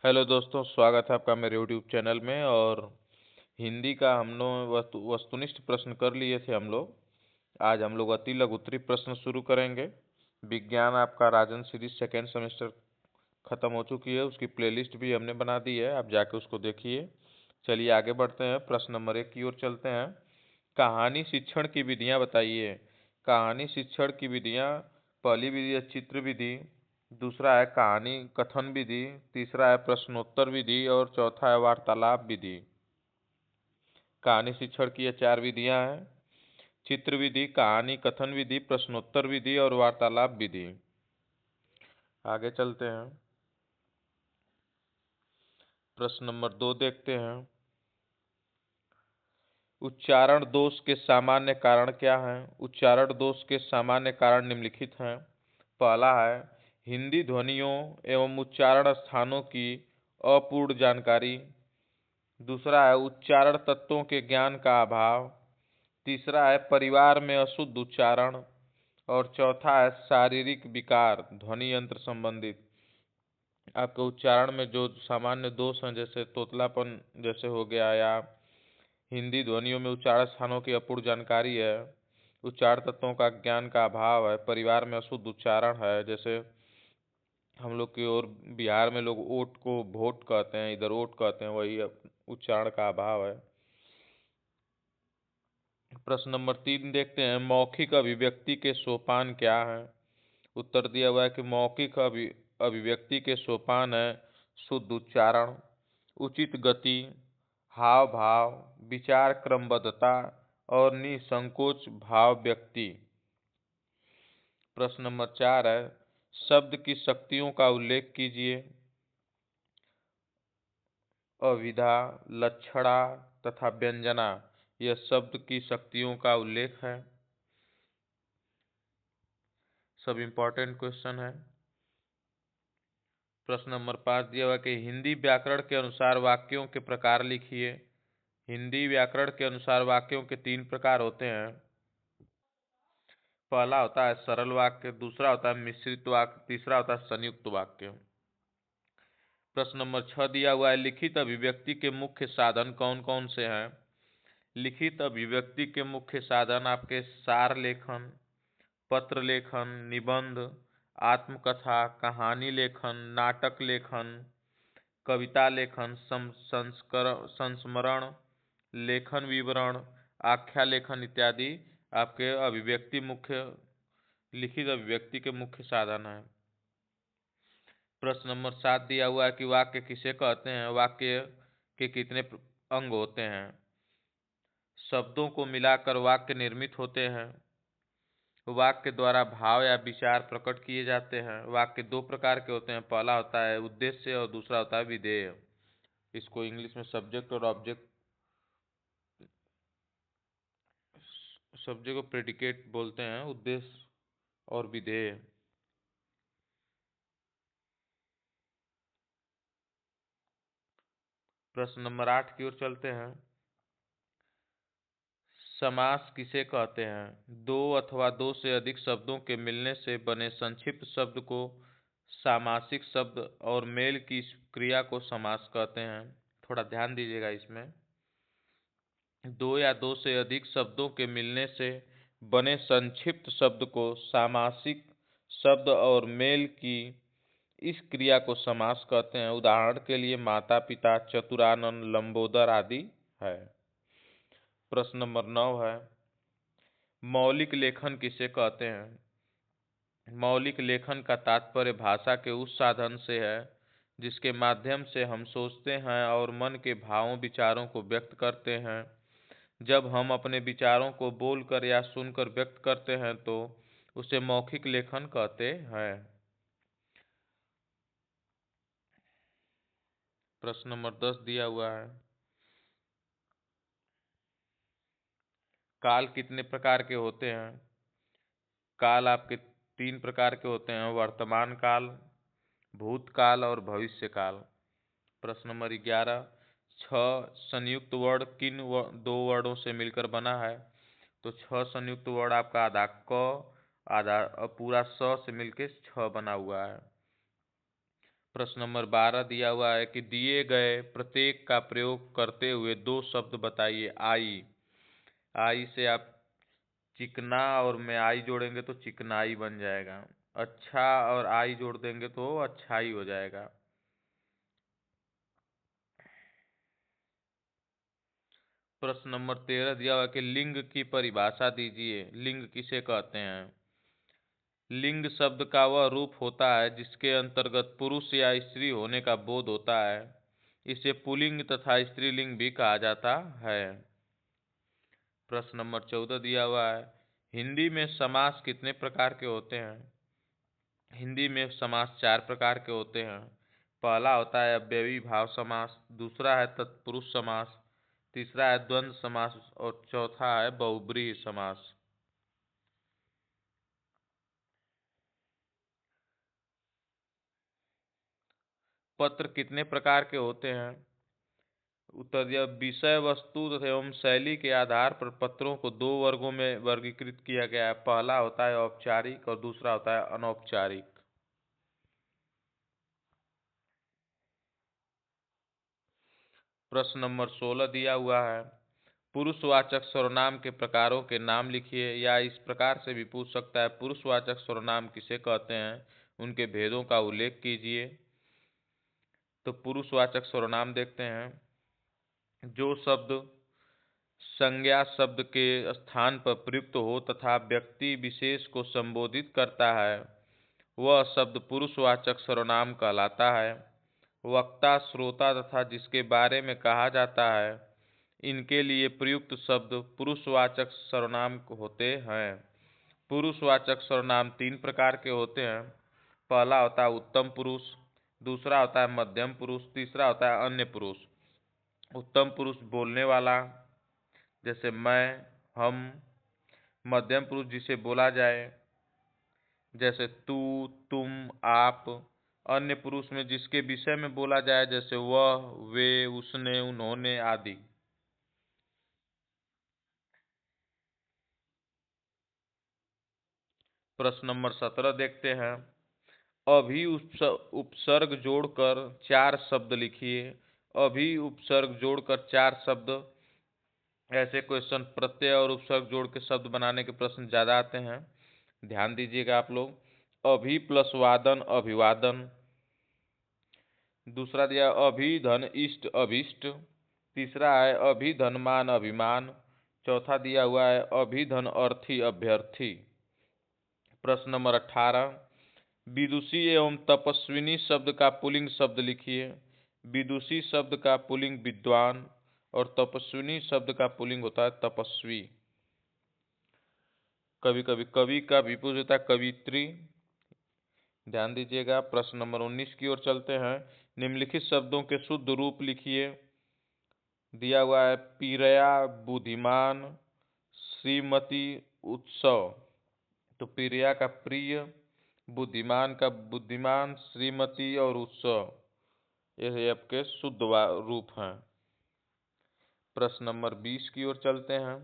Hello दोस्तों, स्वागत है आपका मेरे यूट्यूब चैनल में। और हिंदी का हम लोग वस्तुनिष्ठ प्रश्न कर लिए थे हम लोग। आज हम लोग अति लघु उत्तरीय प्रश्न शुरू करेंगे। विज्ञान आपका राजन सीरीज सेकेंड सेमेस्टर खत्म हो चुकी है, उसकी प्लेलिस्ट भी हमने बना दी है, आप जाके उसको देखिए। चलिए आगे बढ़ते हैं, प्रश्न नंबर 1 की ओर चलते हैं। कहानी शिक्षण की विधियां बताइए। कहानी शिक्षण की विधियां: पहली विधि है चित्र विधि, दूसरा है कहानी कथन विधि, तीसरा है प्रश्नोत्तर विधि और चौथा है वार्तालाप विधि। कहानी शिक्षण की ये 4 विधियां हैं: चित्र विधि, कहानी कथन विधि, प्रश्नोत्तर विधि और वार्तालाप विधि। आगे चलते हैं, प्रश्न नंबर 2 देखते हैं। उच्चारण दोष के सामान्य कारण क्या हैं? उच्चारण दोष के सामान्य कारण निम्नलिखित हैं। पहला है हिंदी ध्वनियों एवं उच्चारण स्थानों की अपूर्ण जानकारी। दूसरा है उच्चारण तत्वों के ज्ञान का अभाव। तीसरा है परिवार में अशुद्ध उच्चारण। और चौथा है शारीरिक विकार ध्वनि यंत्र संबंधित। आपके उच्चारण में जो सामान्य दोष हैं, जैसे तोतलापन जैसे हो गया, या हिंदी ध्वनियों में उच्चारण स्थानों की अपूर्ण जानकारी है, उच्चारण तत्वों का ज्ञान का अभाव है, परिवार में अशुद्ध उच्चारण है, जैसे हम लोग की ओर बिहार में लोग ओट को भोट कहते हैं, इधर ओट कहते हैं, वही उच्चारण का अभाव है। प्रश्न नंबर 3 देखते हैं। मौखिक अभिव्यक्ति के सोपान क्या हैं? उत्तर दिया हुआ है कि मौखिक अभिव्यक्ति के सोपान है शुद्ध उच्चारण, उचित गति, हाव भाव, विचार क्रमबद्धता और निसंकोच भाव व्यक्ति। प्रश्न नंबर 4 है शब्द की शक्तियों का उल्लेख कीजिए। अविधा, लक्षणा तथा व्यंजना यह शब्द की शक्तियों का उल्लेख है। सब इंपॉर्टेंट क्वेश्चन है। प्रश्न नंबर 5 दिया हुआ कि हिंदी व्याकरण के अनुसार वाक्यों के प्रकार लिखिए। हिंदी व्याकरण के अनुसार वाक्यों के 3 प्रकार होते हैं। पहला होता है सरल वाक्य, दूसरा होता है मिश्रित वाक्य, तीसरा होता है संयुक्त वाक्य। प्रश्न नंबर 6 दिया हुआ है लिखित अभिव्यक्ति के मुख्य साधन कौन कौन से हैं? लिखित अभिव्यक्ति के मुख्य साधन आपके सार लेखन, पत्र लेखन, निबंध, आत्मकथा, कहानी लेखन, नाटक लेखन, कविता लेखन, संस्मरण लेखन, विवरण, आख्या लेखन इत्यादि आपके लिखित अभिव्यक्ति के मुख्य साधन हैं। प्रश्न नंबर 7 दिया हुआ है कि वाक्य किसे कहते हैं? वाक्य के कितने अंग होते हैं? शब्दों को मिलाकर वाक्य निर्मित होते हैं। वाक्य द्वारा भाव या विचार प्रकट किए जाते हैं। वाक्य 2 प्रकार के होते हैं, पहला होता है उद्देश्य और दूसरा होता है विधेय। इसको इंग्लिश में सब्जेक्ट और ऑब्जेक्ट, सब्जेक्ट को प्रेडिकेट बोलते हैं, उद्देश्य और विधेय। प्रश्न नंबर 8 की ओर चलते हैं। समास किसे कहते हैं? दो अथवा दो से अधिक शब्दों के मिलने से बने संक्षिप्त शब्द को सामासिक शब्द और मेल की क्रिया को समास कहते हैं। थोड़ा ध्यान दीजिएगा इसमें। दो या दो से अधिक शब्दों के मिलने से बने संक्षिप्त शब्द को सामासिक शब्द और मेल की इस क्रिया को समास कहते हैं। उदाहरण के लिए माता पिता, चतुरानन, लंबोदर आदि है। प्रश्न नंबर 9 है मौलिक लेखन किसे कहते हैं? मौलिक लेखन का तात्पर्य भाषा के उस साधन से है जिसके माध्यम से हम सोचते हैं और मन के भावों विचारों को व्यक्त करते हैं। जब हम अपने विचारों को बोलकर या सुनकर व्यक्त करते हैं तो उसे मौखिक लेखन कहते हैं। प्रश्न नंबर 10 दिया हुआ है काल कितने प्रकार के होते हैं? काल आपके 3 प्रकार के होते हैं, वर्तमान काल, भूतकाल और भविष्य काल। प्रश्न नंबर 11 छह संयुक्त वर्ण किन दो वर्णों से मिलकर बना है? तो 6 संयुक्त वर्ण आपका आधा क, आधा पूरा स से मिलकर 6 बना हुआ है। प्रश्न नंबर 12 दिया हुआ है कि दिए गए प्रत्येक का प्रयोग करते हुए दो शब्द बताइए। आई, आई से आप चिकना और में आई जोड़ेंगे तो चिकनाई बन जाएगा। अच्छा और आई जोड़ देंगे तो अच्छाई हो जाएगा। प्रश्न नंबर 13 दिया हुआ है कि लिंग की परिभाषा दीजिए। लिंग किसे कहते हैं? लिंग शब्द का वह रूप होता है जिसके अंतर्गत पुरुष या स्त्री होने का बोध होता है। इसे पुल्लिंग तथा स्त्रीलिंग भी कहा जाता है। प्रश्न नंबर 14 दिया हुआ है, हिंदी में समास कितने प्रकार के होते हैं? हिंदी में समास 4 प्रकार के होते हैं। पहला होता है अव्ययी भाव समास, दूसरा है तत्पुरुष समास, तीसरा है द्वंद्व समास और चौथा है बहुब्रीहि समास। पत्र कितने प्रकार के होते हैं? उत्तर दिया, विषय वस्तु एवं शैली के आधार पर पत्रों को दो वर्गों में वर्गीकृत किया गया है। पहला होता है औपचारिक और दूसरा होता है अनौपचारिक। प्रश्न नंबर 16 दिया हुआ है, पुरुषवाचक सर्वनाम के प्रकारों के नाम लिखिए। या इस प्रकार से भी पूछ सकता है, पुरुषवाचक सर्वनाम किसे कहते हैं, उनके भेदों का उल्लेख कीजिए। तो पुरुषवाचक सर्वनाम देखते हैं, जो शब्द संज्ञा शब्द के स्थान पर प्रयुक्त हो तथा व्यक्ति विशेष को संबोधित करता है, वह शब्द पुरुषवाचक सर्वनाम कहलाता है। वक्ता, श्रोता तथा जिसके बारे में कहा जाता है, इनके लिए प्रयुक्त शब्द पुरुषवाचक सर्वनाम होते हैं। पुरुषवाचक सर्वनाम 3 प्रकार के होते हैं। पहला होता है उत्तम पुरुष, दूसरा होता है मध्यम पुरुष, तीसरा होता है अन्य पुरुष। उत्तम पुरुष बोलने वाला, जैसे मैं, हम। मध्यम पुरुष जिसे बोला जाए, जैसे तू, तुम, आप। अन्य पुरुष में जिसके विषय में बोला जाए, जैसे वह, वे, उसने, उन्होंने आदि। प्रश्न नंबर 17 देखते हैं, अभी उपसर्ग जोड़कर 4 शब्द लिखिए। अभी उपसर्ग जोड़कर 4 शब्द, ऐसे क्वेश्चन प्रत्यय और उपसर्ग जोड़ के शब्द बनाने के प्रश्न ज्यादा आते हैं, ध्यान दीजिएगा आप लोग। अभी प्लस वादन, अभिवादन। दूसरा दिया अभिधन इष्ट, अभिष्ट। तीसरा है अभिधनमान, अभिमान। चौथा दिया हुआ है अभिधन अर्थी, अभ्यर्थी। प्रश्न नंबर 18, विदुषी एवं तपस्विनी शब्द का पुल्लिंग शब्द लिखिए। विदुषी शब्द का पुल्लिंग विद्वान और तपस्विनी शब्द का पुल्लिंग होता है तपस्वी। कभी कभी कवि का भी पूछ होता है कवित्री, ध्यान दीजिएगा। प्रश्न नंबर 19 की ओर चलते हैं, निम्नलिखित शब्दों के शुद्ध रूप लिखिए। दिया हुआ है पीरया बुद्धिमान, श्रीमती उत्सव। तो पीरया का प्रिय, बुद्धिमान का बुद्धिमान, श्रीमती और उत्सव, ये आपके शुद्ध रूप हैं। प्रश्न नंबर 20 की ओर चलते हैं,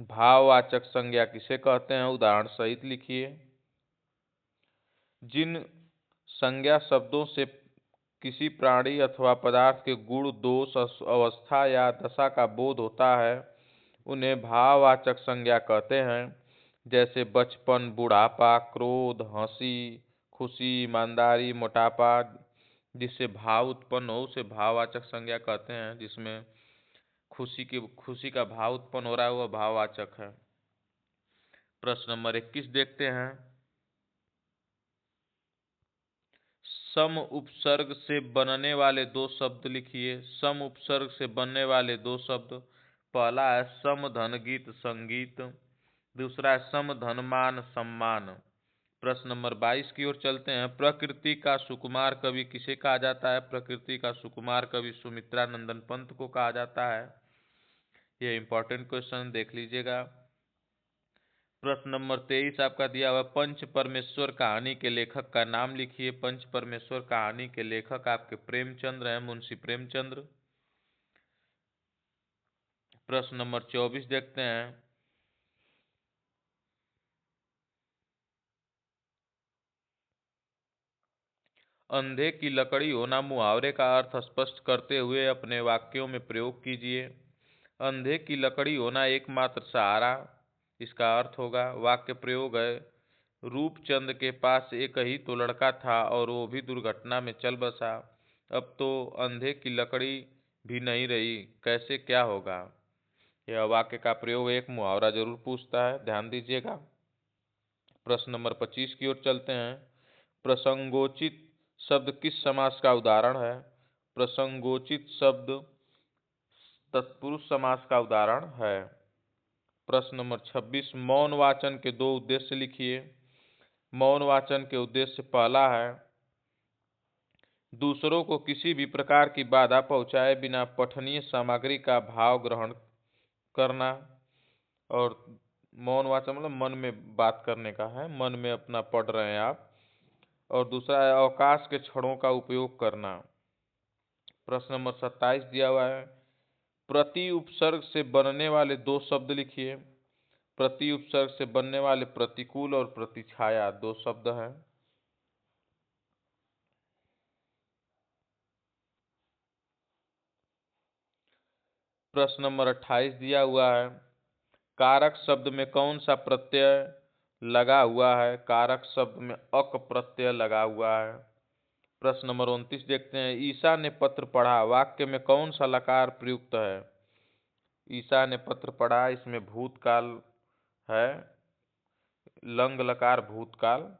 भाववाचक संज्ञा किसे कहते हैं, उदाहरण सहित लिखिए। जिन संज्ञा शब्दों से किसी प्राणी अथवा पदार्थ के गुण, दोष, अवस्था या दशा का बोध होता है, उन्हें भाववाचक संज्ञा कहते हैं। जैसे बचपन, बुढ़ापा, क्रोध, हंसी, खुशी, ईमानदारी, मोटापा। जिससे भाव उत्पन्न हो उसे भाववाचक संज्ञा कहते हैं। जिसमें खुशी का भाव उत्पन्न हो रहा है वह भाववाचक है। प्रश्न नंबर 21 देखते हैं, सम उपसर्ग से बनने वाले दो शब्द लिखिए। सम उपसर्ग से बनने वाले दो शब्द, पहला है सम धन गीत संगीत, दूसरा है सम धनमान सम्मान। प्रश्न नंबर 22 की ओर चलते हैं, प्रकृति का सुकुमार कवि किसे कहा जाता है? प्रकृति का सुकुमार कवि सुमित्रानंदन पंत को कहा जाता है। यह इंपॉर्टेंट क्वेश्चन देख लीजिएगा। प्रश्न नंबर 23 आपका दिया हुआ, पंच परमेश्वर कहानी के लेखक का नाम लिखिए। पंच परमेश्वर कहानी के लेखक आपके प्रेमचंद्र हैं, मुंशी प्रेमचंद्र। प्रश्न नंबर 24 देखते हैं, अंधे की लकड़ी होना मुहावरे का अर्थ स्पष्ट करते हुए अपने वाक्यों में प्रयोग कीजिए। अंधे की लकड़ी होना एकमात्र सहारा, इसका अर्थ होगा। वाक्य प्रयोग है, रूपचंद के पास एक ही तो लड़का था और वो भी दुर्घटना में चल बसा। अब तो अंधे की लकड़ी भी नहीं रही, कैसे क्या होगा। यह वाक्य का प्रयोग एक मुहावरा जरूर पूछता है, ध्यान दीजिएगा। प्रश्न नंबर 25 की ओर चलते हैं। प्रसंगोचित शब्द किस समास का उदाहरण है? प्रसंगोचित शब्द तत्पुरुष समास का उदाहरण है। प्रश्न नंबर 26, मौन वाचन के दो उद्देश्य लिखिए। मौन वाचन के उद्देश्य पहला है दूसरों को किसी भी प्रकार की बाधा पहुंचाए बिना पठनीय सामग्री का भाव ग्रहण करना, और मौन वाचन मतलब मन में बात करने का है, मन में अपना पढ़ रहे हैं आप। और दूसरा है अवकाश के क्षणों का उपयोग करना। प्रश्न नंबर 27 दिया हुआ है, प्रति उपसर्ग से बनने वाले दो शब्द लिखिए। प्रति उपसर्ग से बनने वाले प्रतिकूल और प्रतिछाया दो शब्द हैं। प्रश्न नंबर 28 दिया हुआ है, कारक शब्द में कौन सा प्रत्यय लगा हुआ है? कारक शब्द में अक प्रत्यय लगा हुआ है। प्रश्न नंबर 29 देखते हैं, ईसा ने पत्र पढ़ा, वाक्य में कौन सा लकार प्रयुक्त है? ईसा ने पत्र पढ़ा, इसमें भूतकाल है, लंग लकार भूतकाल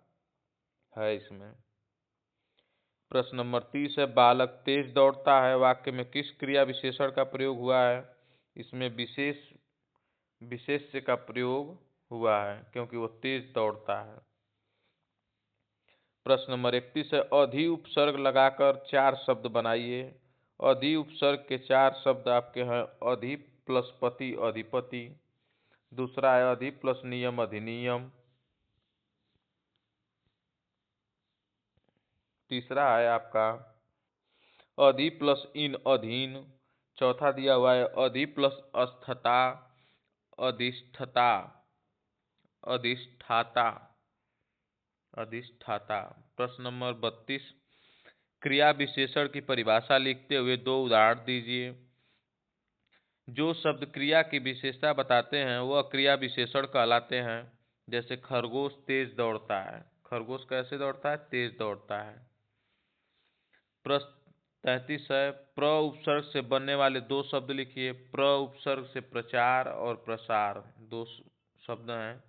है इसमें। प्रश्न नंबर 30 है, बालक तेज दौड़ता है, वाक्य में किस क्रिया विशेषण का प्रयोग हुआ है? इसमें विशेष्य का प्रयोग हुआ है क्योंकि वो तेज दौड़ता है। प्रश्न नंबर 31 है, अधि उपसर्ग लगाकर चार शब्द बनाइए। अधि उपसर्ग के चार शब्द आपके हैं, अधि प्लस पति अधिपति, दूसरा है अधि प्लस नियम अधिनियम, तीसरा है आपका अधि प्लस इन अधीन, चौथा दिया हुआ है अधि प्लस अस्थता अधिष्ठता अधिष्ठाता अधिष्ठाता। प्रश्न नंबर 32, क्रिया विशेषण की परिभाषा लिखते हुए दो उदाहरण दीजिए। जो शब्द क्रिया की विशेषता बताते हैं वह क्रिया विशेषण कहलाते हैं। जैसे खरगोश तेज दौड़ता है, खरगोश कैसे दौड़ता है? तेज दौड़ता है। प्रश्न 33 है, प्र उपसर्ग से बनने वाले दो शब्द लिखिए। प्र उपसर्ग से प्रचार और प्रसार दो शब्द हैं।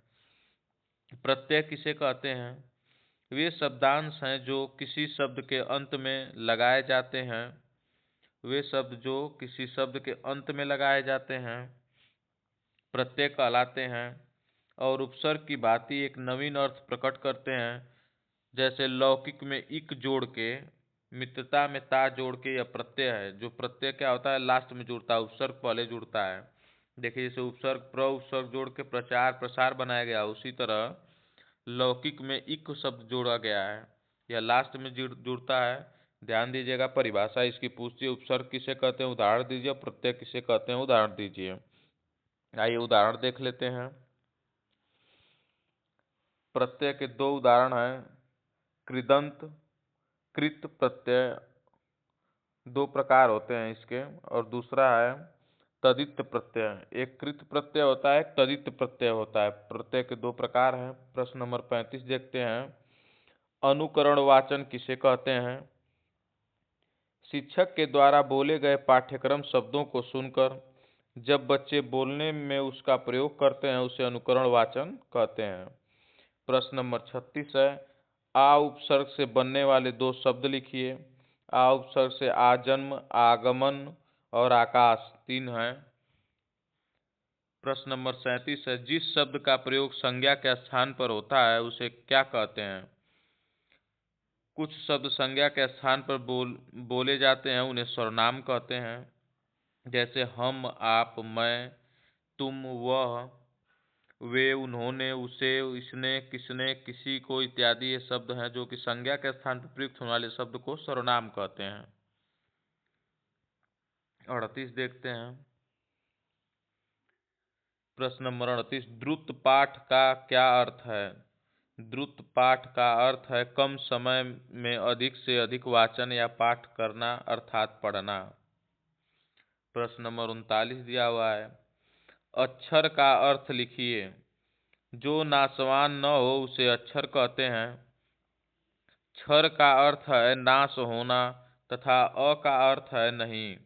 प्रत्यय किसे कहते हैं? वे शब्दांश हैं जो किसी शब्द के अंत में लगाए जाते हैं। वे शब्द जो किसी शब्द के अंत में लगाए जाते हैं प्रत्यय कहलाते हैं, और उपसर्ग की भांति एक नवीन अर्थ प्रकट करते हैं। जैसे लौकिक में इक जोड़ के, मित्रता में ता जोड़ के यह प्रत्यय है। जो प्रत्यय क्या होता है? लास्ट में जुड़ता है, उपसर्ग पहले जुड़ता है। देखिए जैसे उपसर्ग प्र उपसर्ग जोड़ के प्रचार प्रसार बनाया गया, उसी तरह लौकिक में इक शब्द जोड़ा गया है, यह लास्ट में जुड़ता है। ध्यान दीजिएगा, परिभाषा इसकी पूछती है उपसर्ग किसे कहते हैं, उदाहरण दीजिए, प्रत्यय किसे कहते हैं, उदाहरण दीजिए। आइए उदाहरण देख लेते हैं। प्रत्यय के दो उदाहरण हैं, कृदंत कृत प्रत्यय, दो प्रकार होते हैं इसके, और दूसरा है तदित प्रत्यय। एक कृत प्रत्यय होता है, एक तदित प्रत्यय होता है। प्रत्यय के दो प्रकार हैं। प्रश्न नंबर 35 देखते हैं, अनुकरण वाचन किसे कहते हैं? शिक्षक के द्वारा बोले गए पाठ्यक्रम शब्दों को सुनकर जब बच्चे बोलने में उसका प्रयोग करते हैं उसे अनुकरण वाचन कहते हैं। प्रश्न नंबर 36 है, आ उपसर्ग से बनने वाले दो शब्द लिखिए। आ उपसर्ग से आजन्म, आगमन और आकाश तीन हैं। प्रश्न नंबर 37 है, जिस शब्द का प्रयोग संज्ञा के स्थान पर होता है उसे क्या कहते हैं? कुछ शब्द संज्ञा के स्थान पर बोले जाते हैं, उन्हें सर्वनाम कहते हैं। जैसे हम, आप, मैं, तुम, वह, वे, उन्होंने, उसे, इसने, किसने, किसी को इत्यादि ये शब्द हैं जो कि संज्ञा के स्थान पर प्रयुक्त होने वाले शब्द को सर्वनाम कहते हैं। 38 देखते हैं। प्रश्न नंबर 38, द्रुत पाठ का क्या अर्थ है? द्रुत पाठ का अर्थ है कम समय में अधिक से अधिक वाचन या पाठ करना अर्थात पढ़ना। प्रश्न नंबर 39 दिया हुआ है, अक्षर का अर्थ लिखिए। जो नाशवान न हो उसे अक्षर कहते हैं। क्षर का अर्थ है नाश होना तथा अ का अर्थ है नहीं।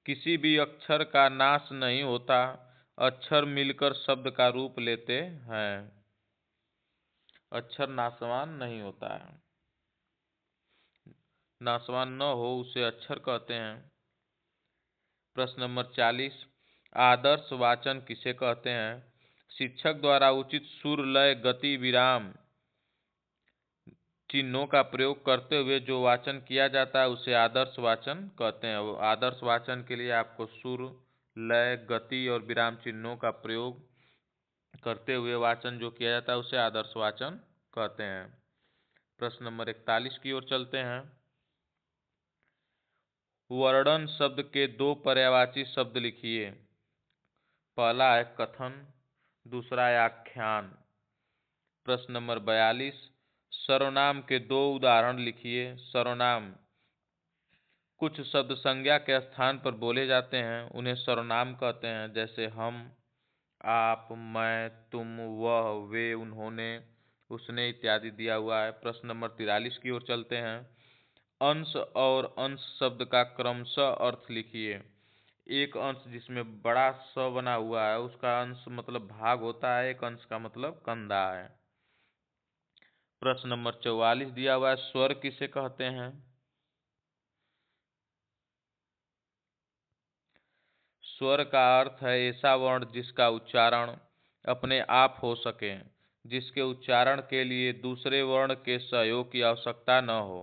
किसी भी अक्षर का नाश नहीं होता, अक्षर मिलकर शब्द का रूप लेते हैं। अक्षर नाशवान नहीं होता है। नाशवान न हो उसे अक्षर कहते हैं। प्रश्न नंबर 40, आदर्श वाचन किसे कहते हैं? शिक्षक द्वारा उचित सुर, लय, गति, विराम चिन्हों का प्रयोग करते हुए जो वाचन किया जाता है उसे आदर्श वाचन कहते हैं। आदर्श वाचन के लिए आपको सुर, लय, गति और विराम चिन्हों का प्रयोग करते हुए वाचन जो किया जाता है उसे आदर्श वाचन कहते हैं। प्रश्न नंबर 41 की ओर चलते हैं। वर्णन शब्द के दो पर्यायवाची शब्द लिखिए। पहला है कथन, दूसरा है आख्यान। प्रश्न नंबर 42, सर्वनाम के दो उदाहरण लिखिए। सर्वनाम कुछ शब्द संज्ञा के स्थान पर बोले जाते हैं, उन्हें सर्वनाम कहते हैं। जैसे हम, आप, मैं, तुम, वह, वे, उन्होंने, उसने इत्यादि दिया हुआ है। प्रश्न नंबर 43 की ओर चलते हैं। अंश और अंश शब्द का क्रमशः अर्थ लिखिए। एक अंश जिसमें बड़ा स बना हुआ है उसका अंश मतलब भाग होता है, एक अंश का मतलब कंधा है। प्रश्न नंबर 44 दिया हुआ है, स्वर किसे कहते हैं? स्वर का अर्थ है ऐसा वर्ण जिसका उच्चारण अपने आप हो सके, जिसके उच्चारण के लिए दूसरे वर्ण के सहयोग की आवश्यकता न हो,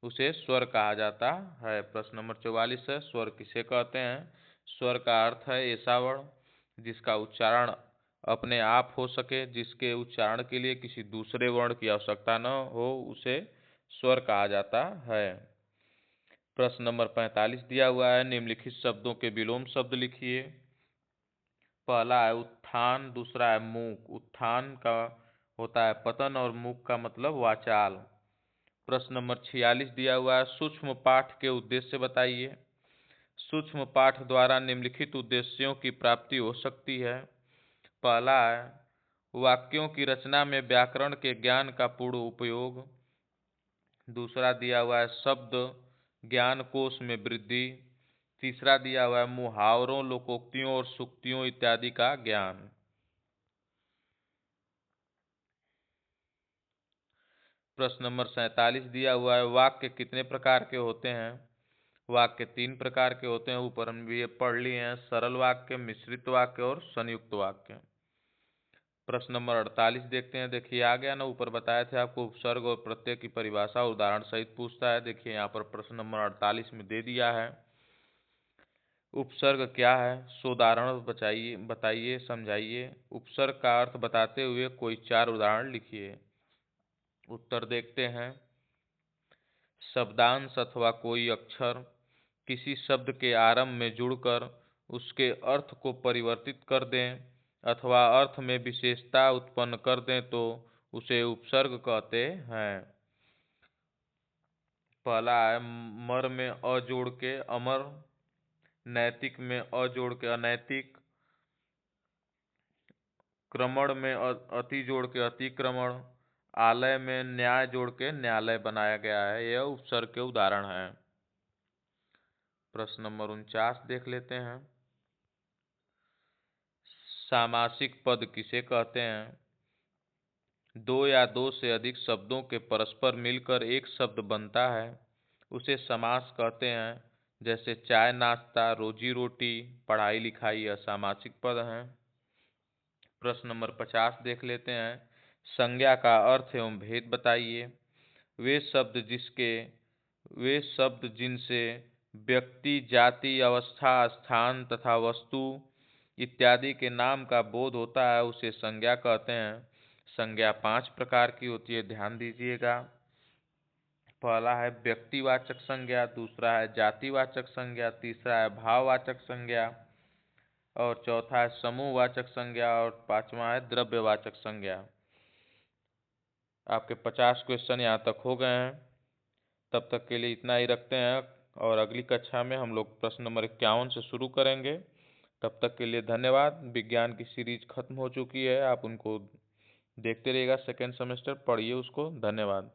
उसे स्वर कहा जाता है। प्रश्न नंबर 44 है, स्वर किसे कहते हैं? स्वर का अर्थ है ऐसा वर्ण जिसका उच्चारण अपने आप हो सके, जिसके उच्चारण के लिए किसी दूसरे वर्ण की आवश्यकता न हो, उसे स्वर कहा जाता है। प्रश्न नंबर 45 दिया हुआ है, निम्नलिखित शब्दों के विलोम शब्द लिखिए। पहला है उत्थान, दूसरा है मूक। उत्थान का होता है पतन और मूक का मतलब वाचाल। प्रश्न नंबर 46 दिया हुआ है, सूक्ष्म पाठ के उद्देश्य बताइए। सूक्ष्म पाठ द्वारा निम्नलिखित उद्देश्यों की प्राप्ति हो सकती है। पहला है वाक्यों की रचना में व्याकरण के ज्ञान का पूर्ण उपयोग। दूसरा दिया हुआ है शब्द ज्ञान कोश में वृद्धि। तीसरा दिया हुआ है मुहावरों, लोकोक्तियों और सूक्तियों इत्यादि का ज्ञान। प्रश्न नंबर 47 दिया हुआ है, वाक्य कितने प्रकार के होते हैं? वाक्य 3 प्रकार के होते हैं, ऊपर हम भी ये पढ़ लिए हैं, सरल वाक्य, मिश्रित वाक्य और संयुक्त वाक्य। प्रश्न नंबर 48 देखते हैं। देखिए आ गया ना, ऊपर बताए थे आपको उपसर्ग और प्रत्यय की परिभाषा उदाहरण सहित पूछता है। देखिए यहाँ पर प्रश्न नंबर 48 में दे दिया है, उपसर्ग क्या है, सोदाहरण बताइए समझाइए। उपसर्ग का अर्थ बताते हुए कोई 4 उदाहरण लिखिए। उत्तर देखते हैं। शब्दांश अथवा कोई अक्षर किसी शब्द के आरंभ में जुड़कर उसके अर्थ को परिवर्तित कर दें अथवा अर्थ में विशेषता उत्पन्न कर दें तो उसे उपसर्ग कहते हैं। पहला है मर में अ जोड़ के अमर, नैतिक में अ जोड़ के अनैतिक, क्रमण में अति जोड़ के अतिक्रमण, आलय में न्याय जोड़ के न्यायालय बनाया गया है। यह उपसर्ग के उदाहरण हैं। प्रश्न नंबर 49 देख लेते हैं। सामासिक पद किसे कहते हैं? दो या दो से अधिक शब्दों के परस्पर मिलकर एक शब्द बनता है, उसे समास कहते हैं। जैसे चाय नाश्ता, रोजी रोटी, पढ़ाई लिखाई, यह सामासिक पद हैं। प्रश्न नंबर 50 देख लेते हैं। संज्ञा का अर्थ एवं भेद बताइए। वे शब्द जिनसे व्यक्ति, जाति, अवस्था, स्थान तथा वस्तु इत्यादि के नाम का बोध होता है उसे संज्ञा कहते हैं। संज्ञा 5 प्रकार की होती है, ध्यान दीजिएगा। पहला है व्यक्तिवाचक संज्ञा, दूसरा है जातिवाचक संज्ञा, तीसरा है भाववाचक संज्ञा और चौथा है समूहवाचक संज्ञा और पांचवा है द्रव्यवाचक संज्ञा। आपके 50 क्वेश्चन यहाँ तक हो गए हैं। तब तक के लिए इतना ही रखते हैं, और अगली कक्षा में हम लोग प्रश्न नंबर 51 से शुरू करेंगे। तब तक के लिए धन्यवाद। विज्ञान की सीरीज खत्म हो चुकी है, आप उनको देखते रहिएगा। सेकेंड सेमेस्टर पढ़िए उसको। धन्यवाद।